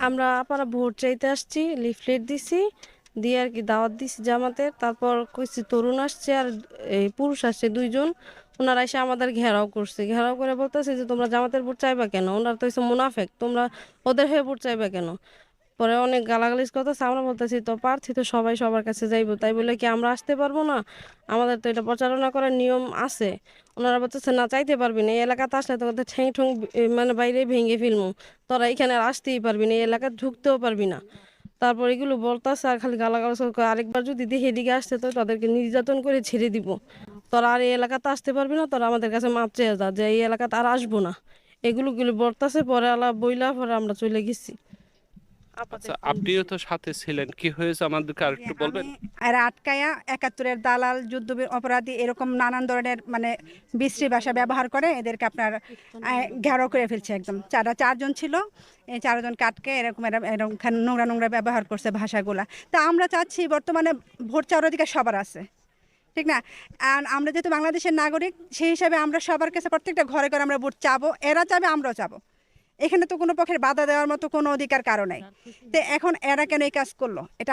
আমরা আপারা ভোট চাইতে আসছি, লিফলেট দিছি, দিয়ে আর কি দাওয়াত দিছি জামাতের। তারপর কইছি তরুণ আসছে আর এই পুরুষ আসছে 2 জন। ওনারা এসে আমাদের ঘেরাও করছে, ঘেরাও করে বলতেছে যে তোমরা জামাতের ভোট চাইবা কেন? ওনারা তো হচ্ছে মুনাফেক, তোমরা ওদের হয়ে ভোট চাইবা কেন? পরে অনেক গালাগালিজ করতেছে। আমরা বলতেছি তো প্রার্থী তো সবাই সবার কাছে যাইবো, তাই বলে কি আমরা আসতে পারবো না? আমাদের তো এটা প্রচারণা করার নিয়ম আছে। ওনারা বলতেছে না, চাইতে পারবি না, এই এলাকাতে আসলে তো ওদের ঠ্যাং ঠুং মানে বাইরে ভেঙে ফেলবো, তোরা এখানে আর আসতেই পারবি না, এই এলাকায় ঢুকতেও পারবি না। তারপর এগুলো বলতেছে আর খালি গালাগালাজ করে। আরেকবার যদি দেখে এদিকে আসতে তো তাদেরকে নির্যাতন করে ছেড়ে দিব। তোরা আর এই এলাকাতে আসতে পারবি না, তোরা আমাদের কাছে মাপ চেয়ে যা যে এই এলাকাতে আর আসবো না। এগুলো বলতেছে। পরে আলা বইলা পরে আমরা চলে গেছি। আচ্ছা, আপাতত আপনিও তো সাথে ছিলেন, কি হয়েছে আমাদেরকে আর যে একটু আমি বলবেন? এরা আটকায়া 71-এর দালাল, যুদ্ধ অপরাধী, এরকম নানান ধরনের মানে বিশ্রী ভাষা ব্যবহার করে এদেরকে আপনার ঘেরাও করে ফেলছে একদম। 4জন ছিল, এই 4জনকে আটকে এরকম এরকম নোংরা নোংরা ব্যবহার করছে ভাষাগুলা। তা আমরা চাচ্ছি বর্তমানে ভোট চাওয়ার অধিকার সবার আছে, ঠিক না? আর আমরা যেহেতু বাংলাদেশের নাগরিক, সেই হিসাবে আমরা সবার কাছে প্রত্যেকটা ঘরে ঘরে আমরা ভোট চাবো, এরা চাবে আমরাও চাবো। এখানে তো কোনো পক্ষের বাধা দেওয়ার মতো কোনো অধিকার কারো নাই। তো এখন এরা কেন এই কাজ করলো এটা